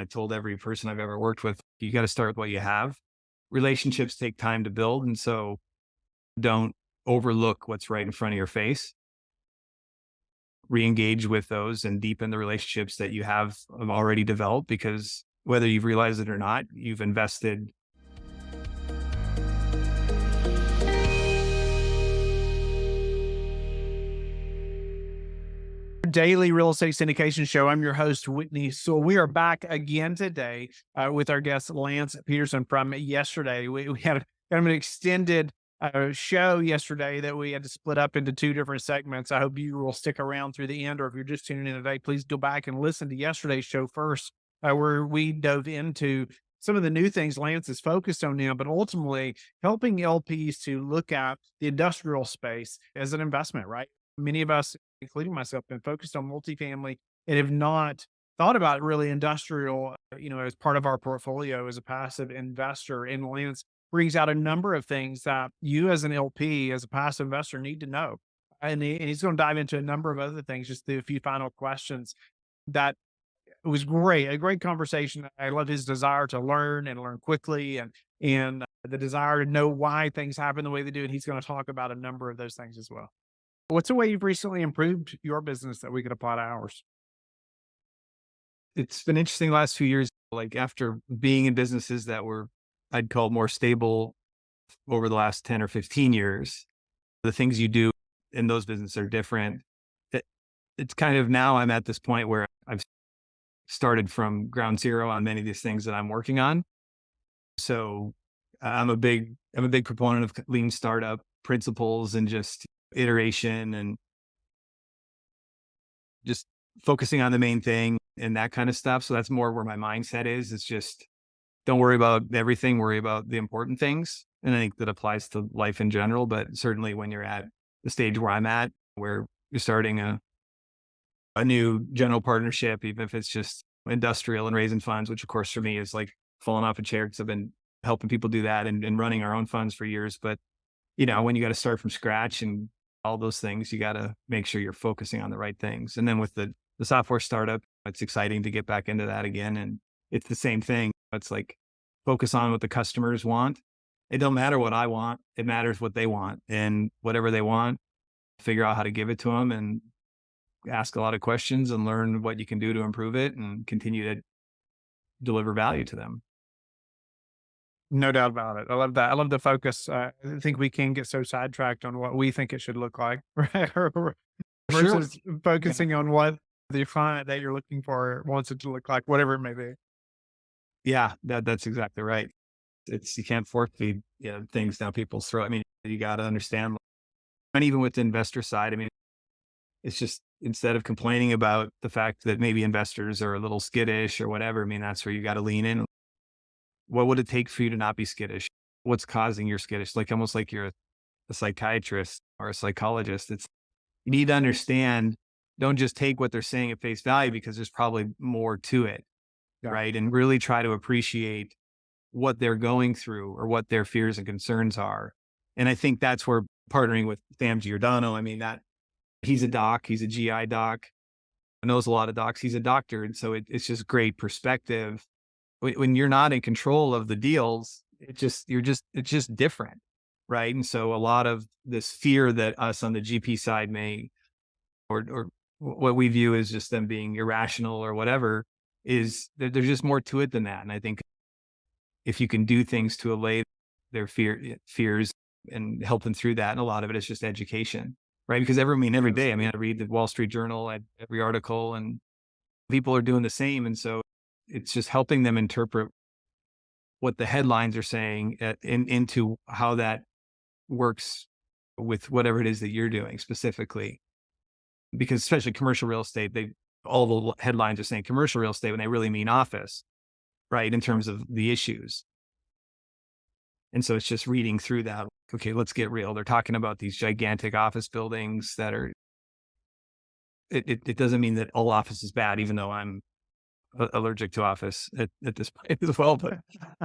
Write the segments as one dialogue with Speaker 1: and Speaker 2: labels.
Speaker 1: I told every person I've ever worked with, you got to start with what you have. Relationships take time to build. And so don't overlook what's right in front of your face. Re-engage with those and deepen the relationships that you have already developed, because whether you've realized it or not, you've invested.
Speaker 2: Daily real estate syndication show. I'm your host, Whitney. So we are back again today with our guest, Lance Pederson from yesterday. We had kind of an extended show yesterday that we had to split up into two different segments. I hope you will stick around through the end, or if you're just tuning in today, please go back and listen to yesterday's show first, where we dove into some of the new things Lance is focused on now, but ultimately helping LPs to look at the industrial space as an investment, right? Many of us, including myself, been focused on multifamily and have not thought about really industrial, as part of our portfolio as a passive investor. And Lance brings out a number of things that you as an LP, as a passive investor, need to know. And he's going to dive into a number of other things, just a few final questions. That it was great, a great conversation. I love his desire to learn and learn quickly, and the desire to know why things happen the way they do. And he's going to talk about a number of those things as well. What's a way you've recently improved your business that we could apply to ours?
Speaker 1: It's been interesting the last few years, like after being in businesses that were, I'd call more stable over the last 10 or 15 years, the things you do in those businesses are different. It's kind of, now I'm at this point where I've started from ground zero on many of these things that I'm working on. So I'm a big proponent of lean startup principles and just iteration and just focusing on the main thing and that kind of stuff. So that's more where my mindset is. It's just, don't worry about everything, worry about the important things. And I think that applies to life in general, but certainly when you're at the stage where I'm at, where you're starting a new general partnership, even if it's just industrial and raising funds, which of course for me is like falling off a chair because I've been helping people do that and running our own funds for years. But when you got to start from scratch and all those things, you got to make sure you're focusing on the right things. And then with the software startup, it's exciting to get back into that again. And it's the same thing. It's like, focus on what the customers want. It don't matter what I want. It matters what they want, and whatever they want, figure out how to give it to them and ask a lot of questions and learn what you can do to improve it and continue to deliver value to them.
Speaker 2: No doubt about it. I love that. I love the focus. I think we can get so sidetracked on what we think it should look like, right?
Speaker 1: Sure.
Speaker 2: Versus focusing on what the client that you're looking for wants it to look like, whatever it may be.
Speaker 1: Yeah, that's exactly right. You can't force feed things down people's throat. I mean, you got to understand, and even with the investor side, I mean, it's just, instead of complaining about the fact that maybe investors are a little skittish or whatever, I mean, that's where you got to lean in. What would it take for you to not be skittish? What's causing your skittish? Like, almost like you're a psychiatrist or a psychologist. You need to understand, don't just take what they're saying at face value, because there's probably more to it.
Speaker 2: Yeah.
Speaker 1: Right. And really try to appreciate what they're going through or what their fears and concerns are. And I think that's where partnering with Sam Giordano, I mean, that he's a doc, he's a GI doc, knows a lot of docs, he's a doctor. And so it's just great perspective. When you're not in control of the deals, it's just different. Right. And so a lot of this fear that us on the GP side or what we view as just them being irrational or whatever, is that there's just more to it than that. And I think if you can do things to allay their fears and help them through that, and a lot of it is just education, right? Because every day, I mean, I read the Wall Street Journal, every article, and people are doing the same. And so it's just helping them interpret what the headlines are saying into how that works with whatever it is that you're doing specifically. Because especially commercial real estate, all the headlines are saying commercial real estate when they really mean office, right? In terms of the issues. And so it's just reading through that. Okay, let's get real. They're talking about these gigantic office buildings that are, it doesn't mean that all office is bad, even though I'm allergic to office at this point as well. But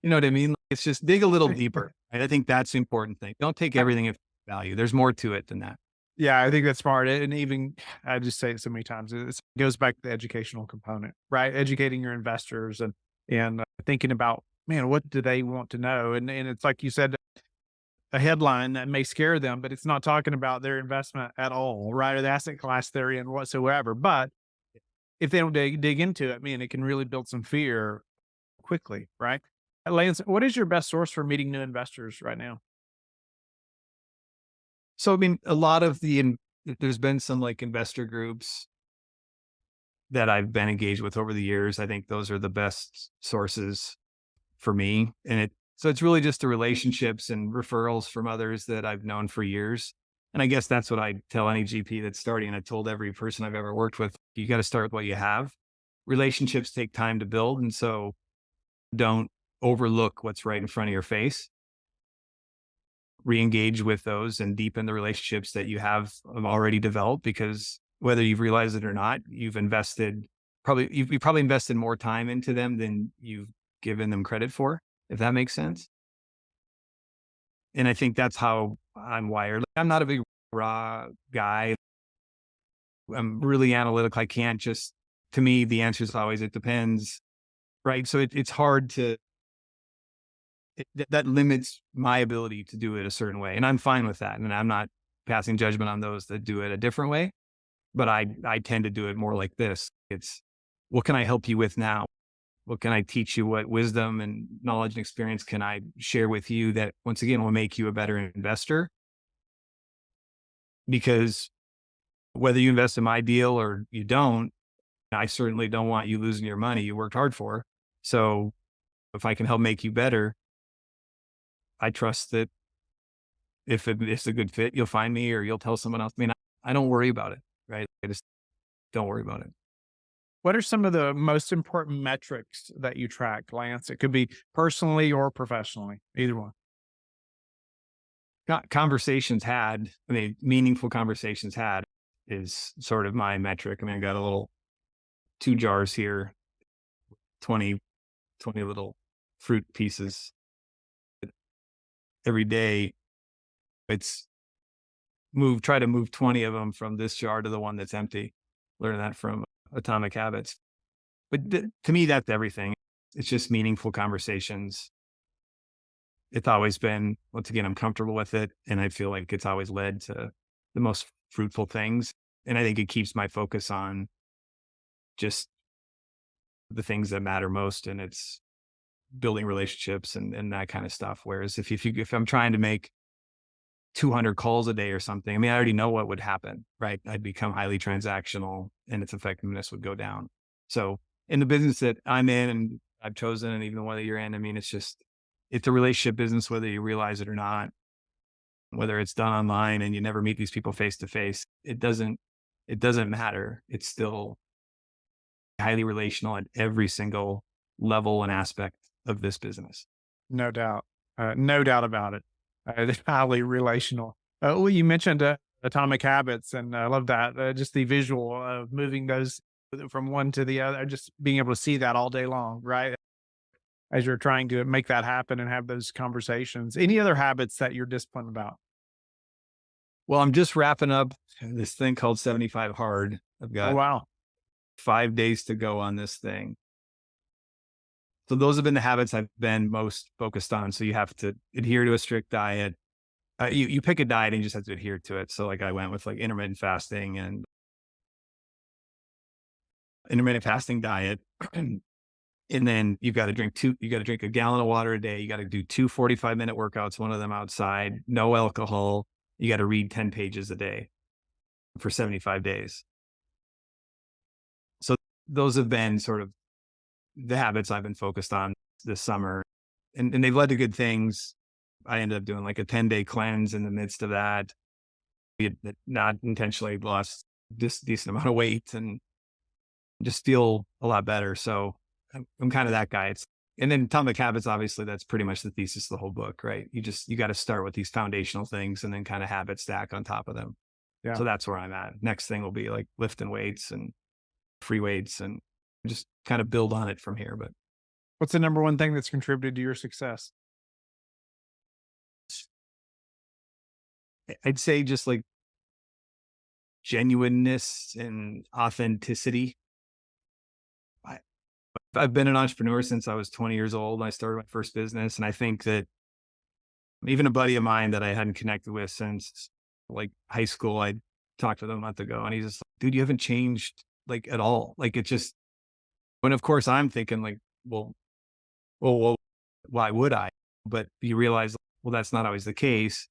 Speaker 1: you know what I mean? It's just dig a little deeper. Right? I think that's the important thing. Don't take everything at value. There's more to it than that.
Speaker 2: Yeah, I think that's smart. And even I just say it so many times. It goes back to the educational component, right? Educating your investors and thinking about, man, what do they want to know? And it's like you said, a headline that may scare them, but it's not talking about their investment at all, right? Or the asset class they're in whatsoever. But if they don't dig into it, man, it can really build some fear quickly, right? Lance, what is your best source for meeting new investors right now?
Speaker 1: So, I mean, a lot of there's been some like investor groups that I've been engaged with over the years. I think those are the best sources for me. So it's really just the relationships and referrals from others that I've known for years. And I guess that's what I tell any GP that's starting. I told every person I've ever worked with, you got to start with what you have. Relationships take time to build. And so don't overlook what's right in front of your face. Re-engage with those and deepen the relationships that you have already developed, because whether you've realized it or not, you've probably invested more time into them than you've given them credit for, if that makes sense. And I think that's how I'm wired. Like, I'm not a big raw guy. I'm really analytical. I can't just, to me, the answer is always, it depends. Right. So it's hard to, that limits my ability to do it a certain way. And I'm fine with that. And I'm not passing judgment on those that do it a different way, but I tend to do it more like this. It's, what can I help you with now? What can I teach you? What wisdom and knowledge and experience can I share with you that, once again, will make you a better investor? Because whether you invest in my deal or you don't, I certainly don't want you losing your money you worked hard for. So if I can help make you better, I trust that if it's a good fit, you'll find me or you'll tell someone else. I mean, I don't worry about it, right? I just don't worry about it.
Speaker 2: What are some of the most important metrics that you track, Lance? It could be personally or professionally, either one.
Speaker 1: Conversations had, I mean, meaningful conversations had is sort of my metric. I mean, I got a little 2 jars here, 20, 20 little fruit pieces every day. It's try to move 20 of them from this jar to the one that's empty. Learn that from Atomic Habits. But to me, that's everything. It's just meaningful conversations. It's always been, once again, I'm comfortable with it. And I feel like it's always led to the most fruitful things. And I think it keeps my focus on just the things that matter most. And it's building relationships and that kind of stuff. Whereas if I'm trying to make 200 calls a day or something, I mean, I already know what would happen, right? I'd become highly transactional and its effectiveness would go down. So in the business that I'm in and I've chosen, and even the one that you're in, I mean, it's a relationship business, whether you realize it or not, whether it's done online and you never meet these people face to face, it doesn't matter. It's still highly relational at every single level and aspect of this business.
Speaker 2: No doubt. No doubt about it. They're highly relational. Well, you mentioned Atomic Habits, and I love that. Just the visual of moving those from one to the other, just being able to see that all day long, right? As you're trying to make that happen and have those conversations. Any other habits that you're disciplined about?
Speaker 1: Well, I'm just wrapping up this thing called 75 Hard. I've
Speaker 2: Oh,
Speaker 1: got
Speaker 2: wow.
Speaker 1: 5 days to go on this thing. So those have been the habits I've been most focused on. So you have to adhere to a strict diet. You pick a diet and you just have to adhere to it. So like I went with like intermittent fasting and intermittent fasting diet. And then you got to drink a gallon of water a day. You got to do 2 45-minute workouts, one of them outside, no alcohol. You got to read 10 pages a day for 75 days. So those have been sort of the habits I've been focused on this summer, and they've led to good things. I ended up doing like a 10-day cleanse in the midst of that. We had not intentionally lost this decent amount of weight and just feel a lot better. So I'm kind of that guy. And then Atomic Habits, obviously, that's pretty much the thesis of the whole book, right? You got to start with these foundational things and then kind of habit stack on top of them.
Speaker 2: Yeah.
Speaker 1: So that's where I'm at. Next thing will be like lifting weights and free weights and just kind of build on it from here. But
Speaker 2: What's the number one thing that's contributed to your success?
Speaker 1: I'd say just like genuineness and authenticity. I, I've been an entrepreneur since I was 20 years old. I started my first business. And I think that even a buddy of mine that I hadn't connected with since like high school, I talked with him a month ago and he's just like, dude, you haven't changed like at all. Like it just, and of course I'm thinking like, well, why would I? But you realize, well, that's not always the case.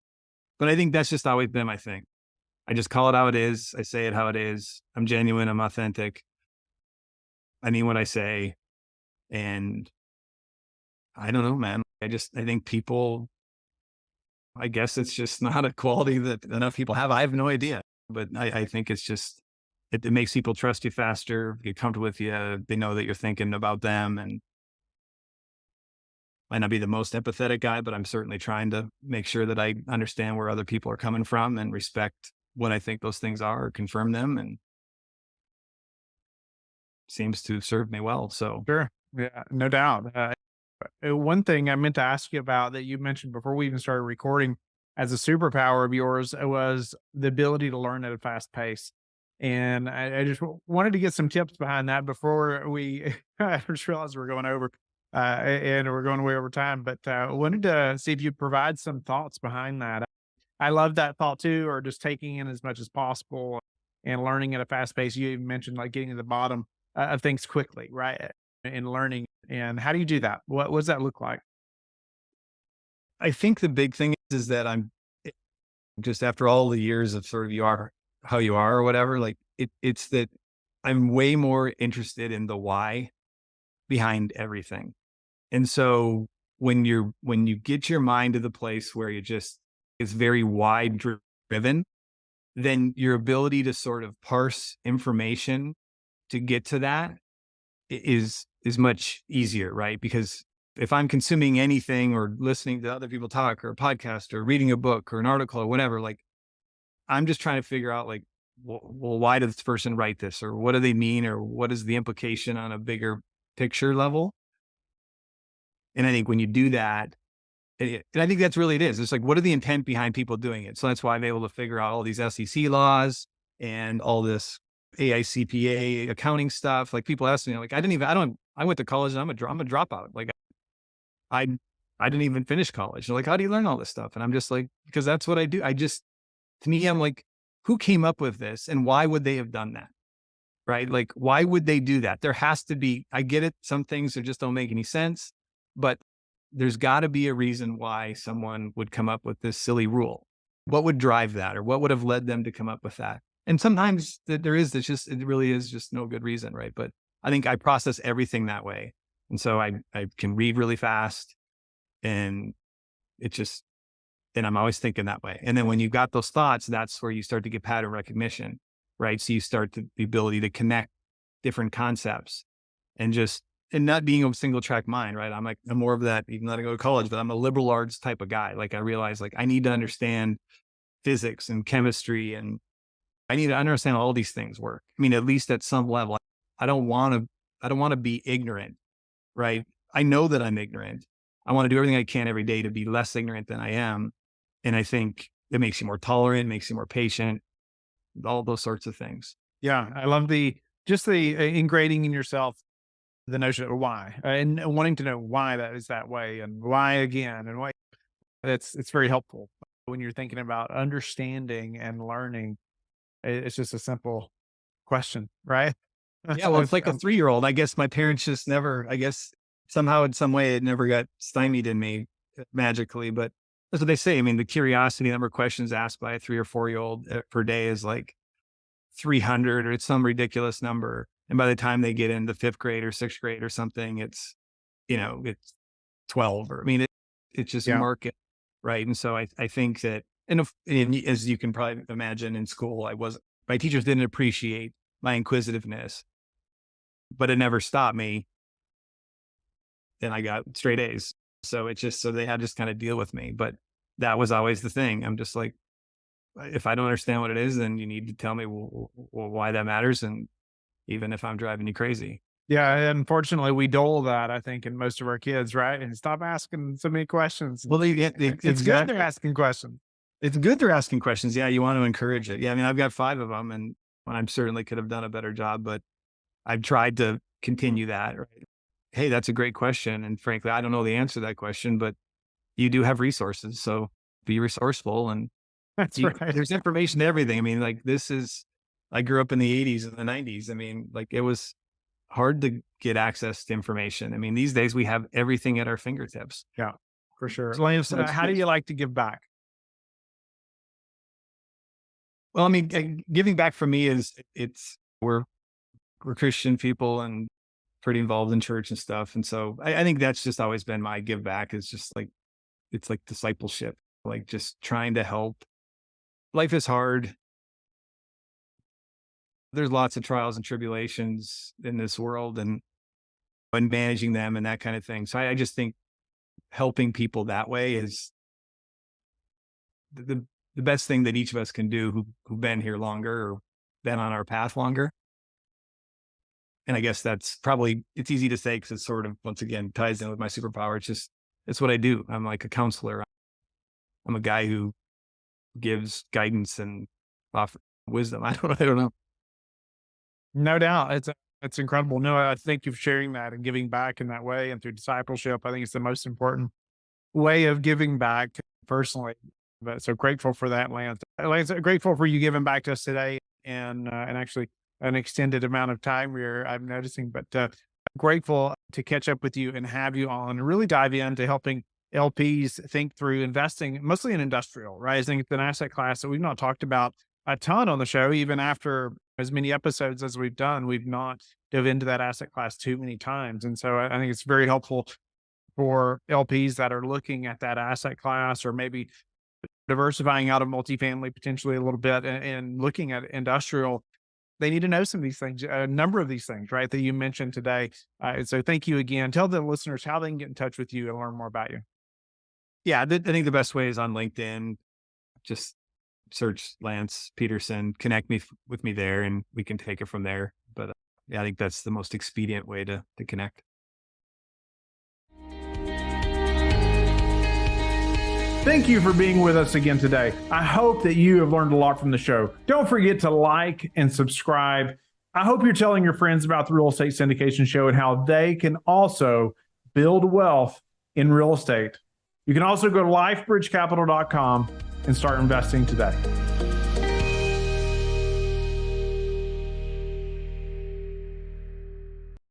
Speaker 1: But I think that's just always been my thing. I just call it how it is. I say it how it is. I'm genuine. I'm authentic. I mean what I say. And I don't know, man. I think people, I guess it's just not a quality that enough people have. I have no idea, but I think it's just, it makes people trust you faster, get comfortable with you. They know that you're thinking about them and might not be the most empathetic guy, but I'm certainly trying to make sure that I understand where other people are coming from and respect what I think those things are, or confirm them, and seems to serve me well. So
Speaker 2: Sure. Yeah, no doubt. One thing I meant to ask you about that you mentioned before we even started recording as a superpower of yours was the ability to learn at a fast pace. And I just wanted to get some tips behind that before we, I just realized we're going over and we're going way over time, but wanted to see if you provide some thoughts behind that. I love that thought too, or just taking in as much as possible and learning at a fast pace. You even mentioned like getting to the bottom of things quickly, right? And learning. And how do you do that? What does that look like?
Speaker 1: I think the big thing is that I'm just, after all the years of sort of you are how you are or whatever, like it's that I'm way more interested in the why behind everything. And so when you get your mind to the place where you just, it's very wide driven, then your ability to sort of parse information to get to that is much easier, right? Because if I'm consuming anything or listening to other people talk or a podcast or reading a book or an article or whatever, like I'm just trying to figure out like, well, why did this person write this, or what do they mean, or what is the implication on a bigger picture level? And I think when you do that, and I think that's really it is. It's like, what are the intent behind people doing it? So that's why I'm able to figure out all these SEC laws and all this AICPA accounting stuff. Like people ask me, like, I went to college and I'm a dropout. Like I, I didn't even finish college. They're like, how do you learn all this stuff? And I'm just like, because that's what I do. To me, I'm like, who came up with this and why would they have done that? Right? Like, why would they do that? There has to be, I get it. Some things that just don't make any sense, but there's got to be a reason why someone would come up with this silly rule. What would drive that, or what would have led them to come up with that? And sometimes it really is just no good reason. Right. But I think I process everything that way. And so I can read really fast, and it just, and I'm always thinking that way. And then when you've got those thoughts, that's where you start to get pattern recognition, right? So you start to the ability to connect different concepts and not being a single track mind, right? I'm more of that, even though I go to college, but I'm a liberal arts type of guy. Like I realize like I need to understand physics and chemistry, and I need to understand how all these things work. I mean, at least at some level. I don't want to be ignorant, right? I know that I'm ignorant. I want to do everything I can every day to be less ignorant than I am. And I think it makes you more tolerant, makes you more patient, all those sorts of things.
Speaker 2: Yeah, I love just the ingraining in yourself the notion of why and wanting to know why that is that way and why again and why. It's very helpful when you're thinking about understanding and learning. It's just a simple question, right?
Speaker 1: Yeah, well, it's like a 3-year-old. I guess my parents just never, I guess somehow in some way it never got stymied in me magically, but that's what they say. I mean, the curiosity number of questions asked by a 3 or 4-year-old per day is like 300, or it's some ridiculous number. And by the time they get into 5th grade or 6th grade or something, it's 12, or, I mean, it's just
Speaker 2: Yeah.
Speaker 1: market. Right. And so I think that, and as you can probably imagine in school, my teachers didn't appreciate my inquisitiveness, but it never stopped me. And I got straight A's. So so they had to just kind of deal with me. But that was always the thing. I'm just like, if I don't understand what it is, then you need to tell me why that matters. And even if I'm driving you crazy.
Speaker 2: Yeah, unfortunately, we dole that, I think, in most of our kids, right? And stop asking so many questions.
Speaker 1: Well,
Speaker 2: It's good they're
Speaker 1: exactly.
Speaker 2: asking questions.
Speaker 1: It's good they're asking questions. Yeah, you want to encourage it. Yeah, I mean, I've got 5 of them, and I certainly could have done a better job, but I've tried to continue that. Right? Hey, that's a great question, and frankly, I don't know the answer to that question, but you do have resources, so be resourceful. And
Speaker 2: That's right.
Speaker 1: there's information to everything. I mean, like I grew up in the '80s and the '90s. I mean, like it was hard to get access to information. I mean, these days we have everything at our fingertips.
Speaker 2: Yeah, for sure. Lance,
Speaker 1: So it's
Speaker 2: how do
Speaker 1: good.
Speaker 2: you like to give back?
Speaker 1: Well, I mean, giving back for me is we're Christian people and pretty involved in church and stuff. And so I think that's just always been my give back is just like, it's like discipleship, like just trying to help. Life is hard. There's lots of trials and tribulations in this world and managing them and that kind of thing. So I just think helping people that way is the best thing that each of us can do who've been here longer or been on our path longer. And I guess that's probably, it's easy to say because it sort of, once again, ties in with my superpower. It's what I do. I'm like a counselor. I'm a guy who gives guidance and offers wisdom. I don't know.
Speaker 2: No doubt. It's incredible. No, I thank you for sharing that and giving back in that way and through discipleship. I think it's the most important way of giving back personally. But so grateful for that, Lance. Lance, grateful for you giving back to us today and actually an extended amount of time here, I'm noticing, but grateful to catch up with you and have you on and really dive into helping LPs think through investing, mostly in industrial, right? I think it's an asset class that we've not talked about a ton on the show, even after as many episodes as we've done, we've not dove into that asset class too many times. And so I think it's very helpful for LPs that are looking at that asset class or maybe diversifying out of multifamily potentially a little bit and looking at industrial. They need to know some of these things, a number of these things, right, that you mentioned today. So thank you again. Tell the listeners how they can get in touch with you and learn more about you.
Speaker 1: Yeah, I think the best way is on LinkedIn. Just search Lance Pederson, connect with me there, and we can take it from there. But yeah, I think that's the most expedient way to connect.
Speaker 2: Thank you for being with us again today. I hope that you have learned a lot from the show. Don't forget to like and subscribe. I hope you're telling your friends about the Real Estate Syndication Show and how they can also build wealth in real estate. You can also go to lifebridgecapital.com and start investing today.